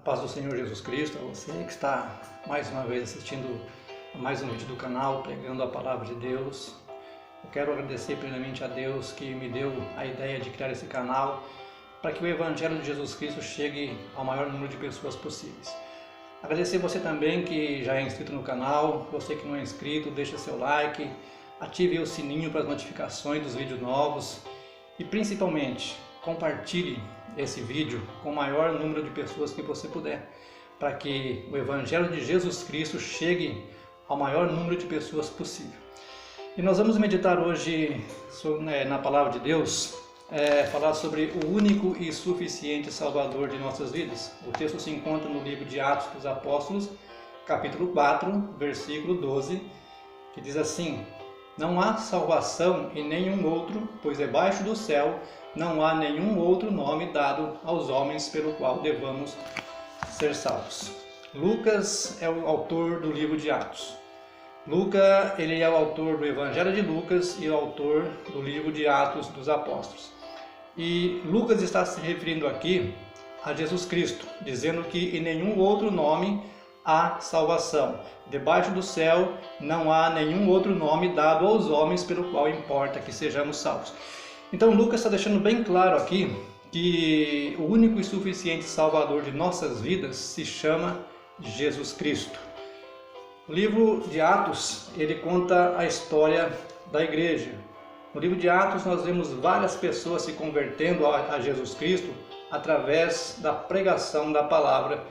Paz do Senhor Jesus Cristo, a você que está mais uma vez assistindo a mais um vídeo do canal, pregando a Palavra de Deus. Eu quero agradecer primeiramente a Deus que me deu a ideia de criar esse canal para que o Evangelho de Jesus Cristo chegue ao maior número de pessoas possíveis. Agradecer você também que já é inscrito no canal, você que não é inscrito, deixa seu like, ative o sininho para as notificações dos vídeos novos e principalmente compartilhe esse vídeo com o maior número de pessoas que você puder, para que o Evangelho de Jesus Cristo chegue ao maior número de pessoas possível. E nós vamos meditar hoje na Palavra de Deus, falar sobre o único e suficiente Salvador de nossas vidas. O texto se encontra no livro de Atos dos Apóstolos, capítulo 4, versículo 12, que diz assim: Não há salvação em nenhum outro, pois debaixo do céu não há nenhum outro nome dado aos homens pelo qual devamos ser salvos. Lucas é o autor do livro de Atos. Lucas, ele é o autor do Evangelho de Lucas e o autor do livro de Atos dos Apóstolos. E Lucas está se referindo aqui a Jesus Cristo, dizendo que em nenhum outro nome há salvação. Debaixo do céu não há nenhum outro nome dado aos homens pelo qual importa que sejamos salvos. Então Lucas está deixando bem claro aqui que o único e suficiente Salvador de nossas vidas se chama Jesus Cristo. O livro de Atos, ele conta a história da igreja. No livro de Atos nós vemos várias pessoas se convertendo a Jesus Cristo através da pregação da palavra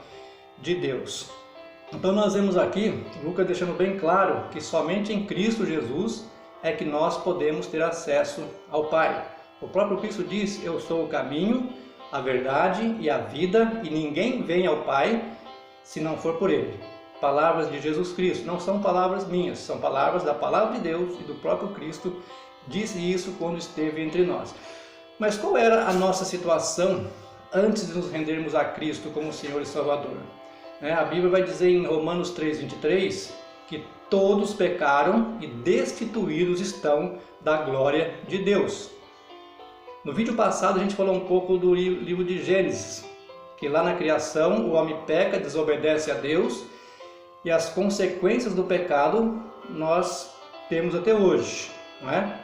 de Deus. Então nós vemos aqui Lucas deixando bem claro que somente em Cristo Jesus é que nós podemos ter acesso ao Pai. O próprio Cristo diz: Eu sou o caminho, a verdade e a vida, e ninguém vem ao Pai se não for por Ele. Palavras de Jesus Cristo, não são palavras minhas, são palavras da Palavra de Deus e do próprio Cristo. Disse isso quando esteve entre nós. Mas qual era a nossa situação antes de nos rendermos a Cristo como Senhor e Salvador? A Bíblia vai dizer em Romanos 3:23 que todos pecaram e destituídos estão da glória de Deus. No vídeo passado a gente falou um pouco do livro de Gênesis, que lá na criação o homem peca, desobedece a Deus, e as consequências do pecado nós temos até hoje, não é?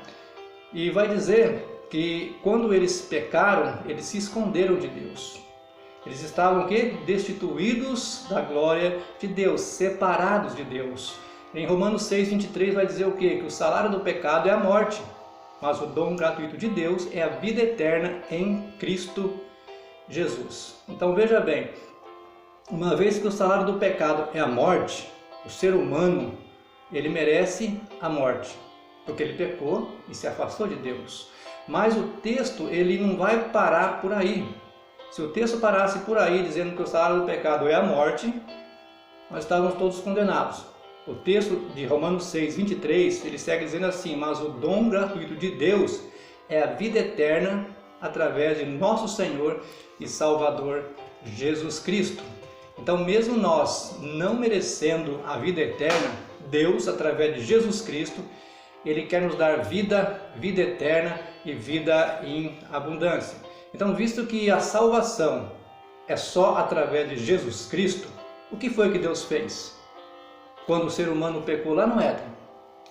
E vai dizer que quando eles pecaram, eles se esconderam de Deus. Eles estavam destituídos da glória de Deus, separados de Deus. Em Romanos 6:23 vai dizer o quê? Que o salário do pecado é a morte, mas o dom gratuito de Deus é a vida eterna em Cristo Jesus. Então veja bem, uma vez que o salário do pecado é a morte, o ser humano, ele merece a morte, porque ele pecou e se afastou de Deus. Mas o texto, ele não vai parar por aí. Se o texto parasse por aí dizendo que o salário do pecado é a morte, nós estávamos todos condenados. O texto de Romanos 6:23, ele segue dizendo assim: Mas o dom gratuito de Deus é a vida eterna através de nosso Senhor e Salvador Jesus Cristo. Então, mesmo nós não merecendo a vida eterna, Deus, através de Jesus Cristo, Ele quer nos dar vida eterna e vida em abundância. Então, visto que a salvação é só através de Jesus Cristo, o que foi que Deus fez? Quando o ser humano pecou lá no Éden,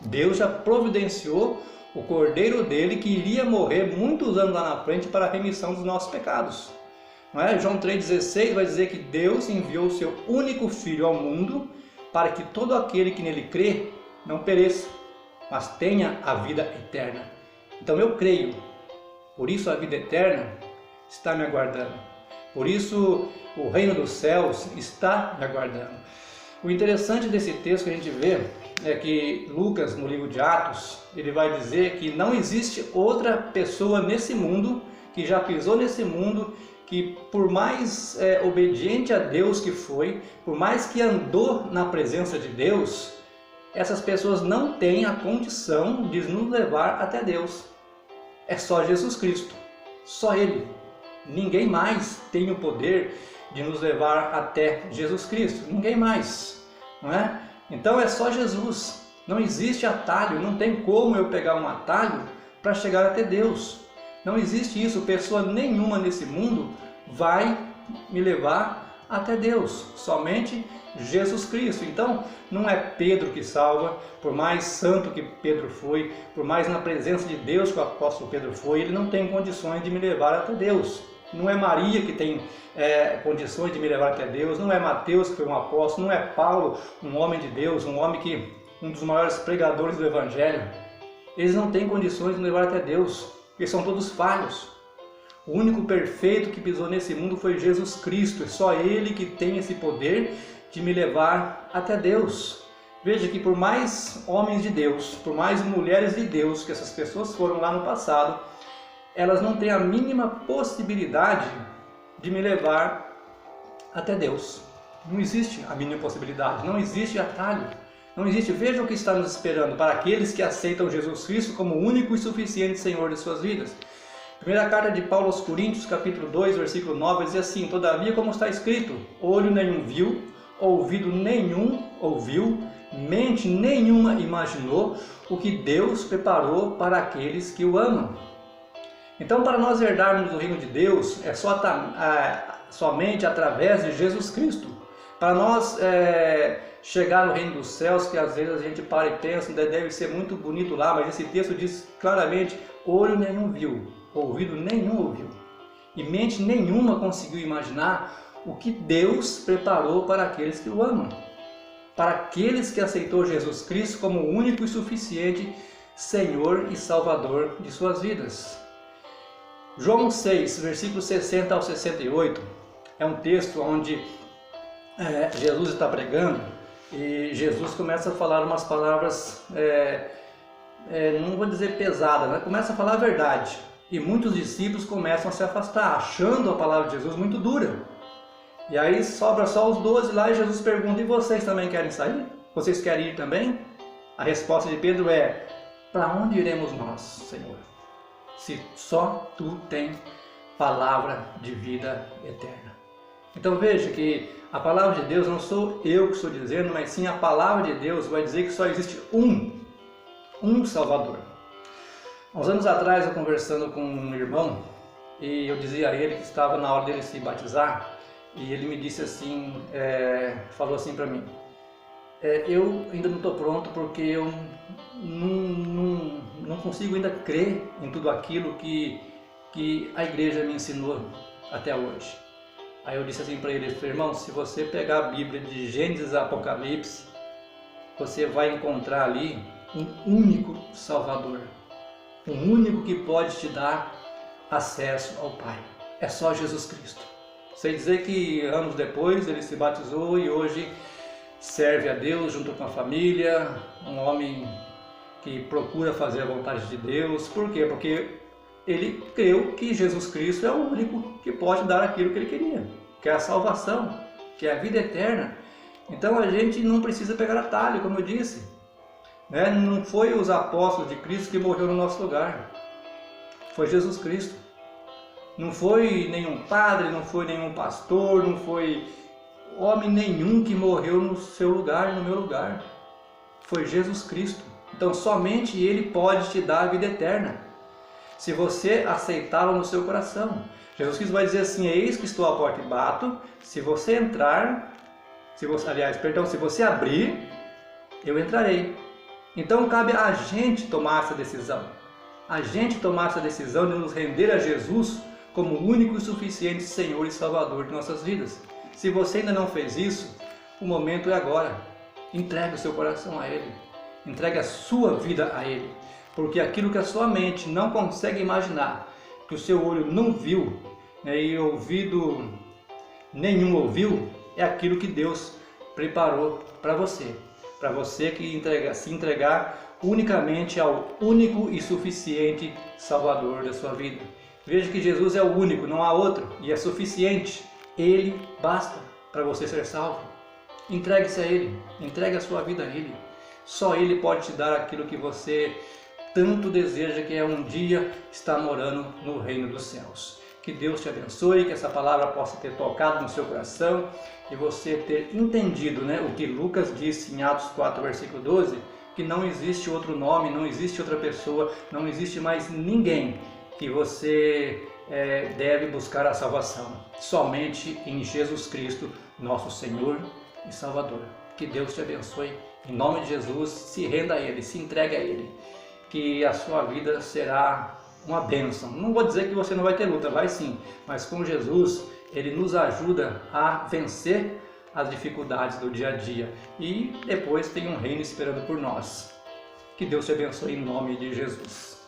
Deus já providenciou o Cordeiro dele que iria morrer muitos anos lá na frente para a remissão dos nossos pecados. Não é? João 3,16 vai dizer que Deus enviou o seu único Filho ao mundo para que todo aquele que nele crê não pereça, mas tenha a vida eterna. Então eu creio, por isso a vida eterna está me aguardando. Por isso o reino dos céus está me aguardando. O interessante desse texto que a gente vê é que Lucas, no livro de Atos, ele vai dizer que não existe outra pessoa nesse mundo, que já pisou nesse mundo, que por mais obediente a Deus que foi, por mais que andou na presença de Deus, essas pessoas não têm a condição de nos levar até Deus. É só Jesus Cristo, só Ele. Ninguém mais tem o poder de nos levar até Jesus Cristo, ninguém mais, não é? Então é só Jesus, não existe atalho, não tem como eu pegar um atalho para chegar até Deus, não existe isso, pessoa nenhuma nesse mundo vai me levar até Deus, somente Jesus Cristo. Então, não é Pedro que salva, por mais santo que Pedro foi, por mais na presença de Deus que o apóstolo Pedro foi, ele não tem condições de me levar até Deus. Não é Maria que tem condições de me levar até Deus, não é Mateus que foi um apóstolo, não é Paulo, um homem de Deus, um dos maiores pregadores do Evangelho. Eles não têm condições de me levar até Deus, eles são todos falhos. O único perfeito que pisou nesse mundo foi Jesus Cristo, é só Ele que tem esse poder de me levar até Deus. Veja que por mais homens de Deus, por mais mulheres de Deus que essas pessoas foram lá no passado, elas não têm a mínima possibilidade de me levar até Deus. Não existe a mínima possibilidade, não existe atalho, não existe. Veja o que está nos esperando para aqueles que aceitam Jesus Cristo como o único e suficiente Senhor de suas vidas. Primeira carta de Paulo aos Coríntios, capítulo 2, versículo 9, diz assim: todavia, como está escrito, olho nenhum viu, ouvido nenhum ouviu, mente nenhuma imaginou o que Deus preparou para aqueles que o amam. Então, para nós herdarmos o reino de Deus, é somente através de Jesus Cristo. Para nós chegar no reino dos céus, que às vezes a gente para e pensa, deve ser muito bonito lá, mas esse texto diz claramente, olho nenhum viu, ouvido nenhum ouviu, e mente nenhuma conseguiu imaginar o que Deus preparou para aqueles que o amam, para aqueles que aceitou Jesus Cristo como o único e suficiente Senhor e Salvador de suas vidas. João 6, versículos 60 ao 68, é um texto onde Jesus está pregando e Jesus começa a falar umas palavras, não vou dizer pesadas, né? Começa a falar a verdade. E muitos discípulos começam a se afastar, achando a palavra de Jesus muito dura. E aí sobra só os 12 lá e Jesus pergunta, e vocês também querem sair? Vocês querem ir também? A resposta de Pedro é, para onde iremos nós, Senhor? Se só Tu tem palavra de vida eterna. Então veja que a palavra de Deus não sou eu que estou dizendo, mas sim a palavra de Deus vai dizer que só existe um Salvador. Há uns anos atrás, eu conversando com um irmão, e eu dizia a ele que estava na hora dele se batizar, e ele me disse assim, falou assim para mim, eu ainda não estou pronto porque eu não consigo ainda crer em tudo aquilo que a igreja me ensinou até hoje. Aí eu disse assim para ele, irmão, se você pegar a Bíblia de Gênesis a Apocalipse, você vai encontrar ali um único Salvador, um único que pode te dar acesso ao Pai. É só Jesus Cristo. Sei dizer que anos depois ele se batizou e hoje serve a Deus junto com a família, um homem que procura fazer a vontade de Deus. Por quê? Porque ele creu que Jesus Cristo é o único que pode dar aquilo que ele queria, que é a salvação, que é a vida eterna. Então a gente não precisa pegar atalho, como eu disse. Não foi os apóstolos de Cristo que morreu no nosso lugar, foi Jesus Cristo. Não foi nenhum padre, não foi nenhum pastor, não foi homem nenhum que morreu no seu lugar, no meu lugar. Foi Jesus Cristo. Então somente Ele pode te dar a vida eterna, se você aceitá-lo no seu coração. Jesus Cristo vai dizer assim, eis que estou à porta e bato, se você entrar, se você abrir, eu entrarei. Então cabe a gente tomar essa decisão, a gente tomar essa decisão de nos render a Jesus como o único e suficiente Senhor e Salvador de nossas vidas. Se você ainda não fez isso, o momento é agora. Entregue o seu coração a Ele, entregue a sua vida a Ele, porque aquilo que a sua mente não consegue imaginar, que o seu olho não viu, e ouvido nenhum ouviu, é aquilo que Deus preparou para você que se entregar unicamente ao único e suficiente Salvador da sua vida. Veja que Jesus é o único, não há outro, e é suficiente. Ele basta para você ser salvo. Entregue-se a Ele, entregue a sua vida a Ele. Só Ele pode te dar aquilo que você tanto deseja, que é um dia estar morando no reino dos céus. Que Deus te abençoe, que essa palavra possa ter tocado no seu coração e você ter entendido, o que Lucas disse em Atos 4, versículo 12, que não existe outro nome, não existe outra pessoa, não existe mais ninguém que você deve buscar a salvação somente em Jesus Cristo, nosso Senhor e Salvador. Que Deus te abençoe. Em nome de Jesus, se renda a Ele, se entregue a Ele, que a sua vida será uma bênção. Não vou dizer que você não vai ter luta, vai sim, mas com Jesus, Ele nos ajuda a vencer as dificuldades do dia a dia e depois tem um reino esperando por nós. Que Deus te abençoe em nome de Jesus.